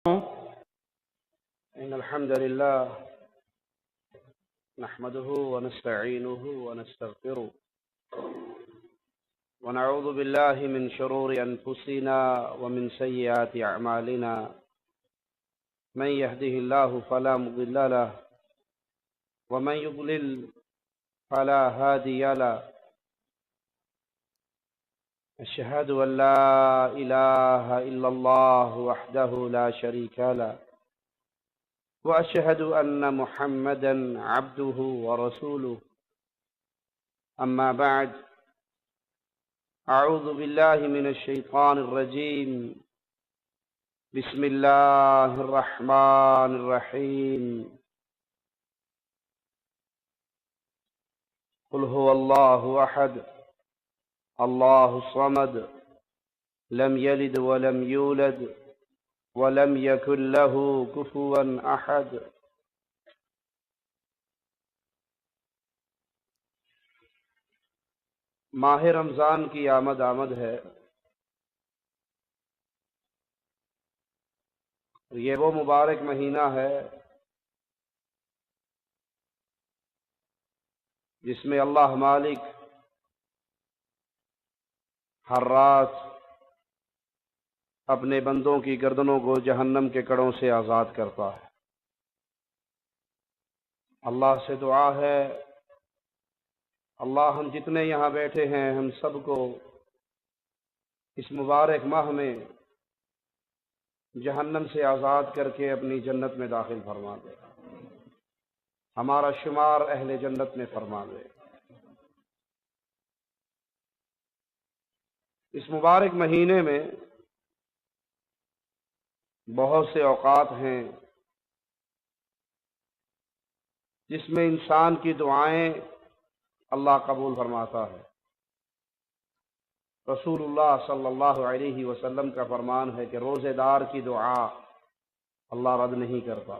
إن الحمد لله نحمده ونستعينه ونستغفره ونعوذ بالله من شرور أنفسنا ومن سيئات أعمالنا من يهده الله فلا مضل له ومن يضلل فلا هادي له أشهد أن لا إله إلا الله وحده لا شريك له وأشهد أن محمدا عبده ورسوله أما بعد أعوذ بالله من الشيطان الرجيم بسم الله الرحمن الرحيم قل هو الله أحد الله الصمد لم يلد ولم يولد ولم يكن له كفوا أحد ماہ رمضان کی آمد ہے۔ یہ وہ مبارک مہینہ ہے جس میں اللہ مالک ہر رات اپنے بندوں کی گردنوں کو جہنم کے کڑوں سے آزاد کرتا ہے۔ اللہ سے دعا ہے اللہ ہم جتنے یہاں بیٹھے ہیں ہم سب کو اس مبارک ماہ میں جہنم سے آزاد کر کے اپنی جنت میں داخل فرما دے، ہمارا شمار اہل جنت میں فرما دے۔ اس مبارک مہینے میں بہت سے اوقات ہیں جس میں انسان کی دعائیں اللہ قبول فرماتا ہے۔ رسول اللہ صلی اللہ علیہ وسلم کا فرمان ہے کہ روزے دار کی دعا اللہ رد نہیں کرتا۔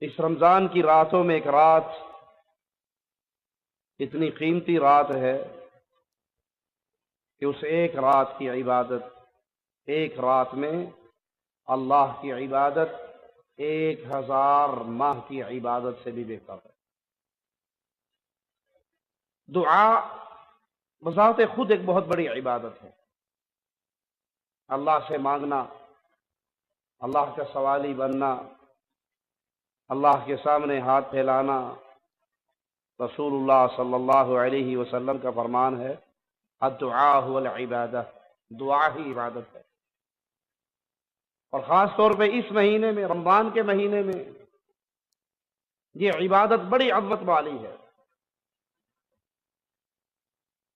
اس رمضان کی راتوں میں ایک رات اتنی قیمتی رات ہے کہ اس ایک رات کی عبادت، ایک رات میں اللہ کی عبادت 1000 ماہ کی عبادت سے بھی بہتر ہے۔ دعا بذات خود ایک بہت بڑی عبادت ہے۔ اللہ سے مانگنا، اللہ کا سوالی بننا، اللہ کے سامنے ہاتھ پھیلانا، رسول اللہ صلی اللہ علیہ وسلم کا فرمان ہے الدعاء هو العبادہ، دعا ہی عبادت ہے۔ اور خاص طور پہ اس مہینے میں، رمضان کے مہینے میں، یہ عبادت بڑی عظمت والی ہے۔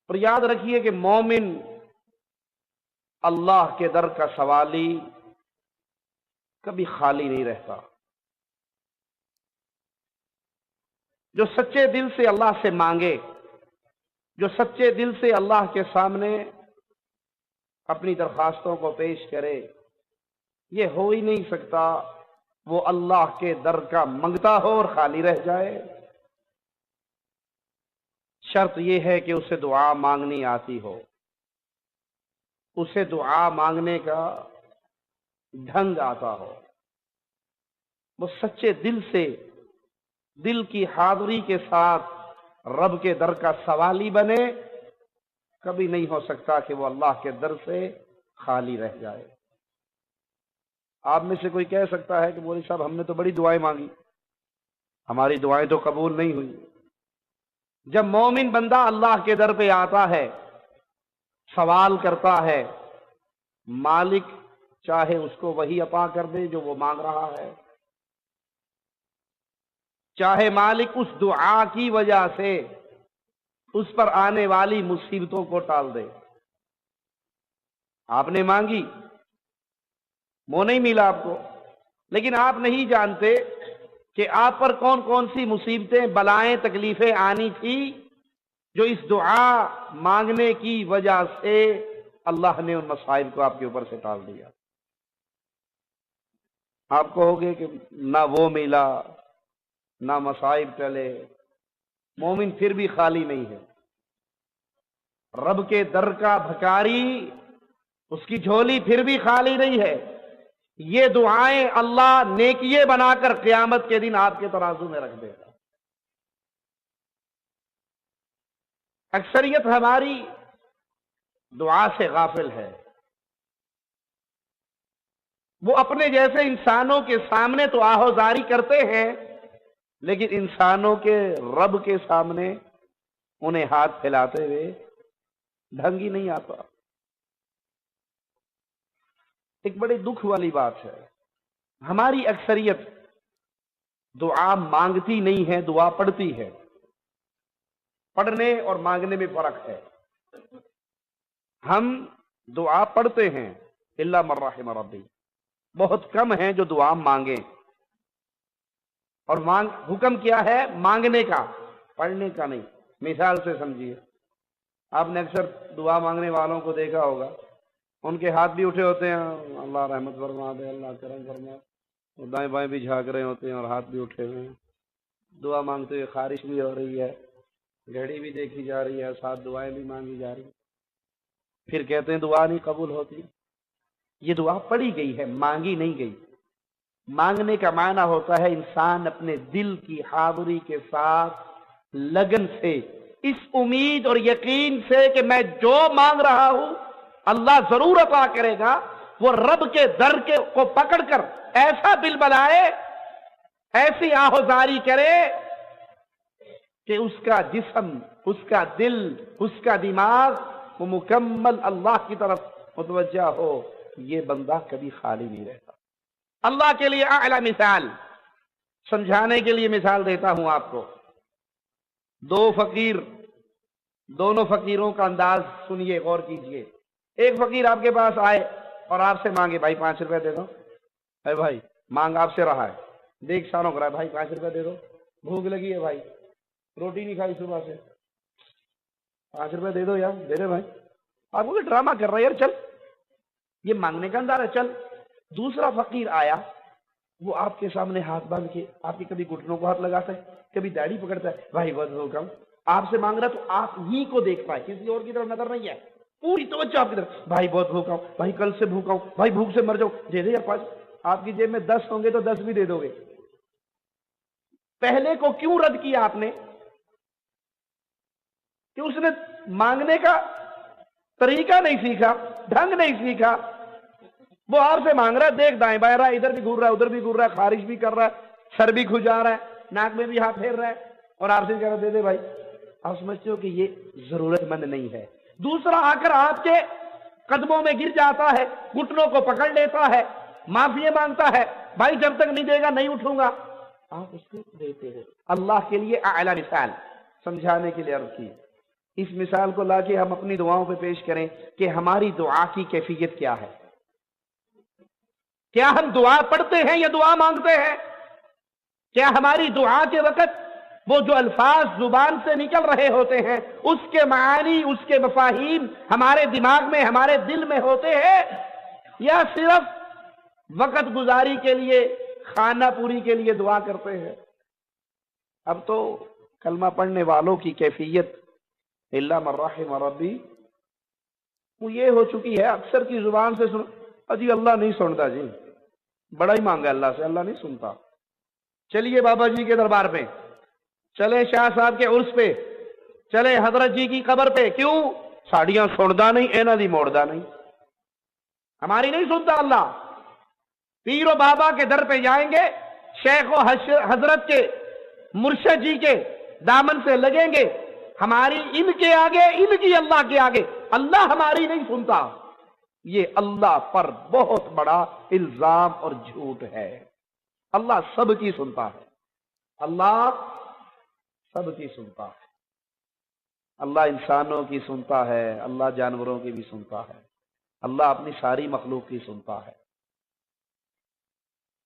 اور یاد رکھیے کہ مومن اللہ کے در کا سوالی کبھی خالی نہیں رہتا۔ جو سچے دل سے اللہ سے مانگے، جو سچے دل سے اللہ کے سامنے اپنی درخواستوں کو پیش کرے، یہ ہو ہی نہیں سکتا وہ اللہ کے در کا منگتا ہو اور خالی رہ جائے۔ شرط یہ ہے کہ اسے دعا مانگنی آتی ہو، اسے دعا مانگنے کا ڈھنگ آتا ہو، وہ سچے دل سے، دل کی حاضری کے ساتھ رب کے در کا سوالی بنے۔ کبھی نہیں ہو سکتا کہ وہ اللہ کے در سے خالی رہ جائے۔ آپ میں سے کوئی کہہ سکتا ہے کہ مولوی صاحب ہم نے تو بڑی دعائیں مانگی، ہماری دعائیں تو قبول نہیں ہوئی۔ جب مومن بندہ اللہ کے در پہ آتا ہے، سوال کرتا ہے، مالک چاہے اس کو وہی عطا کر دے جو وہ مانگ رہا ہے، چاہے مالک اس دعا کی وجہ سے اس پر آنے والی مصیبتوں کو ٹال دے۔ آپ نے مانگی، وہ نہیں ملا آپ کو، لیکن آپ نہیں جانتے کہ آپ پر کون کون سی مصیبتیں، بلائیں، تکلیفیں آنی تھی جو اس دعا مانگنے کی وجہ سے اللہ نے ان مسائل کو آپ کے اوپر سے ٹال دیا۔ آپ کہو گے کہ نہ وہ ملا نہ مصائب ٹلے، مومن پھر بھی خالی نہیں ہے۔ رب کے در کا بھکاری اس کی جھولی پھر بھی خالی نہیں ہے. یہ دعائیں اللہ نیکیے بنا کر قیامت کے دن آپ کے ترازو میں رکھ دے گا. اکثریت ہماری دعا سے غافل ہے. وہ اپنے جیسے انسانوں کے سامنے تو آہوزاری کرتے ہیں، لیکن انسانوں کے رب کے سامنے انہیں ہاتھ پھیلاتے ہوئے ڈھنگ ہی نہیں آتا. ایک بڑی دکھ والی بات ہے، ہماری اکثریت دعا مانگتی نہیں ہے، دعا پڑھتی ہے. پڑھنے اور مانگنے میں فرق ہے. ہم دعا پڑھتے ہیں الا من رحم ربی، بہت کم ہیں جو دعا مانگیں. اور حکم کیا ہے؟ مانگنے کا، پڑھنے کا نہیں. مثال سے سمجھیے، آپ نے اکثر دعا مانگنے والوں کو دیکھا ہوگا، ان کے ہاتھ بھی اٹھے ہوتے ہیں، اللہ رحمت فرما دے، اللہ کرم فرما، اور دائیں بائیں بھی جھانک رہے ہوتے ہیں اور ہاتھ بھی اٹھے ہوئے ہیں. دعا مانگتے ہوئے خارش بھی ہو رہی ہے، گھڑی بھی دیکھی جا رہی ہے، ساتھ دعائیں بھی مانگی جا رہی ہیں. پھر کہتے ہیں دعا نہیں قبول ہوتی. یہ دعا پڑھی گئی ہے، مانگی نہیں گئی. مانگنے کا معنی ہوتا ہے انسان اپنے دل کی حاضری کے ساتھ لگن سے، اس امید اور یقین سے کہ میں جو مانگ رہا ہوں اللہ ضرور عطا کرے گا. وہ رب کے در کو پکڑ کر ایسا بل بلائے، ایسی آہوزاری کرے کہ اس کا جسم، اس کا دل، اس کا دماغ وہ مکمل اللہ کی طرف متوجہ ہو. یہ بندہ کبھی خالی نہیں رہتا. اللہ کے لیے اعلی مثال سمجھانے کے لیے مثال دیتا ہوں آپ کو. دو فقیر، دونوں فقیروں کا انداز سنیے، غور کیجئے. ایک فقیر آپ کے پاس آئے اور آپ سے مانگے، بھائی 5 روپے دے دو. اے بھائی مانگ آپ سے رہا ہے، دیکھ سانوں کرا ہے، بھائی 5 روپے دے دو، بھوک لگی ہے بھائی، روٹی نہیں کھائی صبح سے، 5 روپے دے دو یار. دے دے بھائی. آپ کو ڈرامہ کر رہا ہے یار، چل. یہ مانگنے کا انداز ہے، چل. دوسرا فقیر آیا، وہ آپ کے سامنے ہاتھ باندھ کے آپ کے کبھی گھٹنوں کو ہاتھ لگاتا ہے، کبھی داڑھی پکڑتا ہے، بھائی بہت بھوکا ہوں. آپ سے مانگ رہا تو آپ ہی کو دیکھ پائے، کسی اور کی طرف نظر نہیں ہے، پوری توجہ آپ کی طرف. بھائی بہت بھوکا ہوں، بھائی کل سے بھوکا ہوں، بھائی بھوک سے مر جاؤں، دے دے یار 5. آپ کی جیب میں 10 ہوں گے تو 10 بھی دے دو گے. پہلے کو کیوں رد کیا آپ نے؟ کہ اس نے مانگنے کا طریقہ نہیں سیکھا، ڈھنگ نہیں سیکھا. وہ آپ سے مانگ رہا ہے، دیکھ دائیں بائیں رہا ہے، ادھر بھی گھور رہا ہے، ادھر بھی گھور رہا ہے، خارش بھی کر رہا ہے، سر بھی کھجا رہا ہے، ناک میں بھی ہاتھ پھیر رہا ہے، اور آپ سے کہہ رہا دے دے بھائی. آپ سمجھتے ہو کہ یہ ضرورت مند نہیں ہے. دوسرا آ کر آپ کے قدموں میں گر جاتا ہے، گھٹنوں کو پکڑ لیتا ہے، معافی مانگتا ہے، بھائی جب تک نہیں دے گا نہیں اٹھوں گا. آپ اس کو دیتے ہیں. اللہ کے لیے اعلی مثال سمجھانے کے لیے عرض کی. اس مثال کو لا کے ہم اپنی دعاؤں پہ پیش کریں کہ ہماری دعا کی کیفیت کیا ہے. کیا ہم دعا پڑھتے ہیں یا دعا مانگتے ہیں؟ کیا ہماری دعا کے وقت وہ جو الفاظ زبان سے نکل رہے ہوتے ہیں اس کے معانی، اس کے مفاہیم ہمارے دماغ میں، ہمارے دل میں ہوتے ہیں، یا صرف وقت گزاری کے لیے، خانہ پوری کے لیے دعا کرتے ہیں؟ اب تو کلمہ پڑھنے والوں کی کیفیت الا من رحم ربی وہ یہ ہو چکی ہے، اکثر کی زبان سے جی اللہ نہیں سنتا، جی بڑا ہی مانگا اللہ سے، اللہ نہیں سنتا. چلیے بابا جی کے دربار پہ، چلے شاہ صاحب کے عرس پہ، چلے حضرت جی کی قبر پہ. کیوں؟ ساڑیاں سندا نہیں، اینا دی موڑدا نہیں، ہماری نہیں سنتا اللہ. پیر و بابا کے در پہ جائیں گے، شیخ و حضرت کے، مرشد جی کے دامن سے لگیں گے، ہماری ان کے آگے، ان کی اللہ کے آگے اللہ ہماری نہیں سنتا. یہ اللہ پر بہت بڑا الزام اور جھوٹ ہے. اللہ سب کی سنتا ہے، اللہ سب کی سنتا ہے. اللہ انسانوں کی سنتا ہے، اللہ جانوروں کی بھی سنتا ہے، اللہ اپنی ساری مخلوق کی سنتا ہے.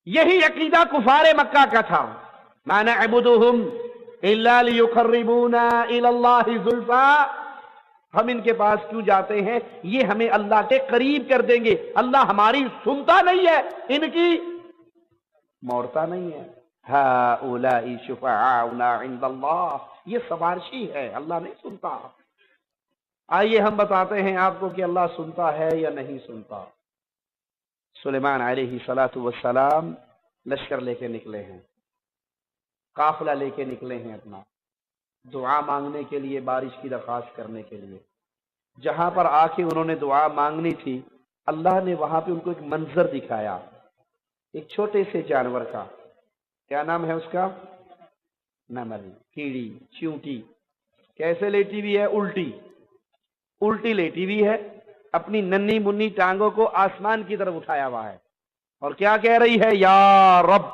یہی عقیدہ کفار مکہ کا تھا. ما نعبدہم الا لیقربونا الی اللہ زلفا، ہم ان کے پاس کیوں جاتے ہیں؟ یہ ہمیں اللہ کے قریب کر دیں گے. اللہ ہماری سنتا نہیں ہے، ان کی موڑتا نہیں ہے. ہؤلاء شفعاؤنا عند اللہ، یہ سفارشی ہے، اللہ نہیں سنتا. آئیے ہم بتاتے ہیں آپ کو کہ اللہ سنتا ہے یا نہیں سنتا۔ سلیمان علیہ السلام لشکر لے کے نکلے ہیں، قافلہ لے کے نکلے ہیں اپنا، دعا مانگنے کے لیے، بارش کی درخواست کرنے کے لیے۔ جہاں پر آ کے انہوں نے دعا مانگنی تھی، اللہ نے وہاں پہ ان کو ایک منظر دکھایا، ایک چھوٹے سے جانور کا۔ کیا نام ہے اس کا؟ نمر، کیڑی، چیونٹی۔ کیسے لیٹی ہوئی ہے؟ الٹی، الٹی لیٹی ہوئی ہے، اپنی ننھی منی ٹانگوں کو آسمان کی طرف اٹھایا ہوا ہے، اور کیا کہہ رہی ہے؟ یا رب،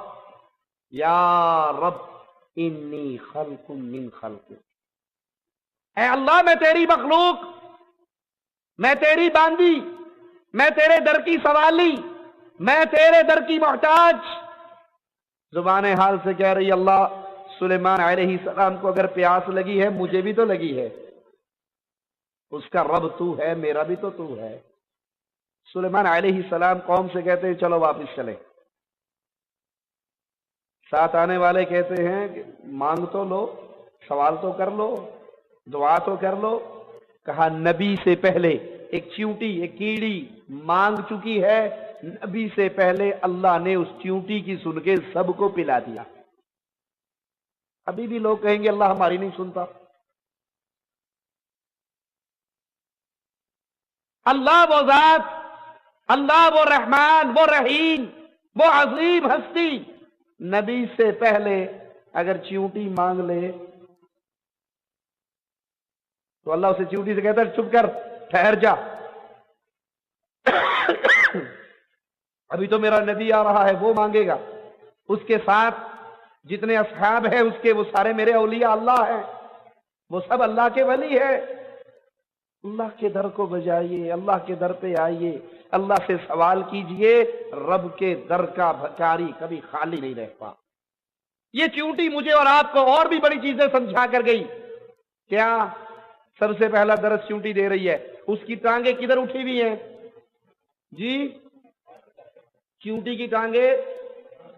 یا رب انی خلق من خلق، اے اللہ میں تیری مخلوق، میں تیری باندی، میں تیرے در کی سوالی، میں تیرے در کی محتاج۔ زبان حال سے کہہ رہی اللہ سلیمان علیہ السلام کو اگر پیاس لگی ہے مجھے بھی تو لگی ہے، اس کا رب تو ہے، میرا بھی تو ہے۔ سلیمان علیہ السلام قوم سے کہتے ہیں چلو واپس چلیں۔ ساتھ آنے والے کہتے ہیں کہ مانگ تو لو، سوال تو کر لو، دعا تو کر لو۔ کہا نبی سے پہلے ایک چیونٹی، ایک کیڑی مانگ چکی ہے، نبی سے پہلے اللہ نے اس چیونٹی کی سن کے سب کو پلا دیا۔ ابھی بھی لوگ کہیں گے اللہ ہماری نہیں سنتا۔ اللہ وہ ذات، اللہ وہ رحمان، وہ رحیم، وہ عظیم ہستی، نبی سے پہلے اگر چیونٹی مانگ لے تو اللہ اسے چیونٹی سے کہتا ہے چپ کر، ٹھہر جا، ابھی تو میرا نبی آ رہا ہے، وہ مانگے گا۔ اس کے ساتھ جتنے اصحاب ہیں اس کے، وہ سارے میرے اولیاء اللہ ہیں، وہ سب اللہ کے ولی ہیں۔ اللہ کے در کو بجائیے، اللہ کے در پہ آئیے، اللہ سے سوال کیجئے، رب کے در کا بھکاری کبھی خالی نہیں رہتا۔ یہ چیونٹی مجھے اور آپ کو اور بھی بڑی چیزیں سمجھا کر گئی۔ کیا؟ سب سے پہلا درس چیونٹی دے رہی ہے، اس کی ٹانگیں کدھر اٹھی ہوئی ہیں؟ جی، چیونٹی کی ٹانگیں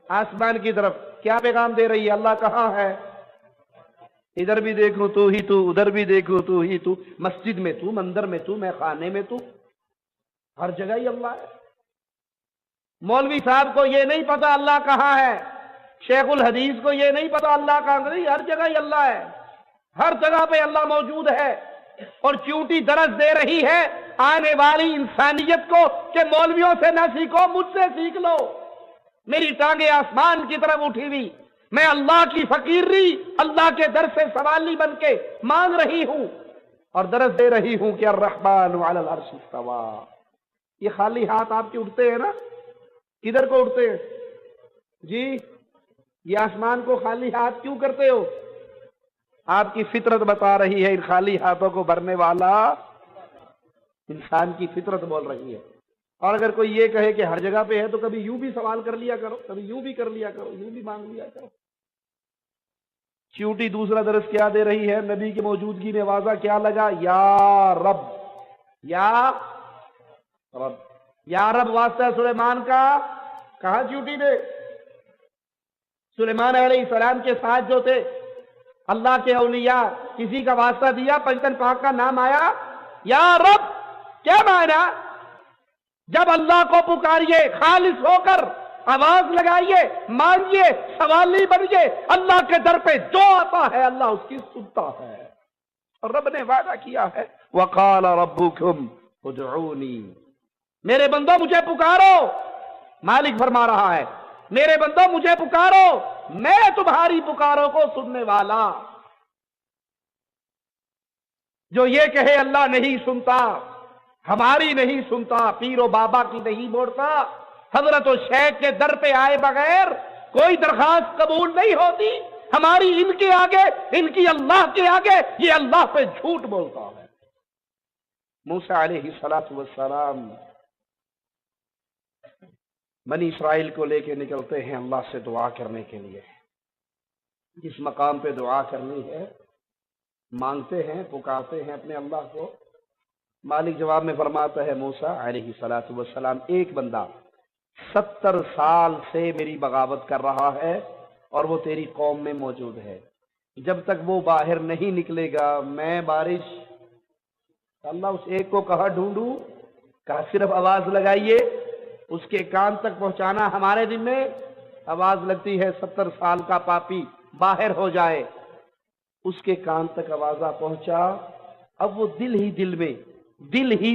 آسمان کی طرف۔ کیا پیغام دے رہی ہے؟ اللہ کہاں ہے؟ ادھر بھی دیکھوں تو ہی تو، ادھر بھی دیکھوں تو ہی تو، مسجد میں تو، مندر میں تو، میں خانے میں تو، ہر جگہ ہی اللہ ہے۔ مولوی صاحب کو یہ نہیں پتا اللہ کہاں ہے، شیخ الحدیث کو یہ نہیں پتا اللہ کہاں ہے، ہر جگہ ہی اللہ ہے، ہر جگہ پہ اللہ موجود ہے۔ اور چیونٹی درس دے رہی ہے آنے والی انسانیت کو کہ مولویوں سے نہ سیکھو، مجھ سے سیکھ لو۔ میری ٹانگیں آسمان کی طرف اٹھی ہوئی، میں اللہ کی فقیری، اللہ کے در سے سوالی بن کے مانگ رہی ہوں اور درس دے رہی ہوں کہ الرحمن علی العرش استوی۔ یہ خالی ہاتھ آپ کے اٹھتے ہیں نا؟ کدھر کو اٹھتے ہیں جی؟ یہ آسمان کو خالی ہاتھ کیوں کرتے ہو؟ آپ کی فطرت بتا رہی ہے ان خالی ہاتھوں کو بھرنے والا انسان کی فطرت بول رہی ہے۔ اور اگر کوئی یہ کہے کہ ہر جگہ پہ ہے تو کبھی یوں بھی سوال کر لیا کرو، کبھی یوں بھی کر لیا کرو، یوں بھی مانگ لیا کرو۔ چیونٹی دوسرا درس کیا دے رہی ہے؟ نبی کی موجودگی میں واضح کیا لگا؟ یا رب، یا رب، یا رب واسطہ ہے سلیمان کا۔ کہاں چیونٹی نے سلیمان علیہ السلام کے ساتھ جو تھے اللہ کے اولیاء، کسی کا واسطہ دیا؟ پنجتن پاک کا نام آیا؟ یا رب کیا معنی؟ جب اللہ کو پکاریے خالص ہو کر، آواز لگائیے، مانگیے، سوالی بنیے، اللہ کے در پہ جو آتا ہے اللہ اس کی سنتا ہے۔ اور رب نے وعدہ کیا ہے وَقَالَ رَبُّكُمْ ادْعُونِي، میرے بندو مجھے پکارو، مالک فرما رہا ہے میرے بندو مجھے پکارو، میں تمہاری پکاروں کو سننے والا۔ جو یہ کہے اللہ نہیں سنتا، ہماری نہیں سنتا، پیر و بابا کی نہیں موڑتا، حضرت و شیخ کے در پہ آئے بغیر کوئی درخواست قبول نہیں ہوتی، ہماری ان کے آگے، ان کی اللہ کے آگے، یہ اللہ پہ جھوٹ بولتا ہے۔ موسیٰ علیہ السلام بنی اسرائیل کو لے کے نکلتے ہیں اللہ سے دعا کرنے کے لیے۔ جس مقام پہ دعا کرنی ہے مانگتے ہیں، پکارتے ہیں اپنے اللہ کو، مالک جواب میں فرماتا ہے موسیٰ علیہ السلام، ایک بندہ 70 سال سے میری بغاوت کر رہا ہے اور وہ تیری قوم میں موجود ہے، جب تک وہ باہر نہیں نکلے گا میں بارش اللہ اس ایک کو کہاں ڈھونڈوں؟ کہا صرف آواز لگائیے، اس کے کان تک پہنچانا ہمارے دن میں آواز لگتی ہے 70 سال کا پاپی باہر ہو جائے، اس کے کان تک آوازہ پہنچا۔ اب وہ دل ہی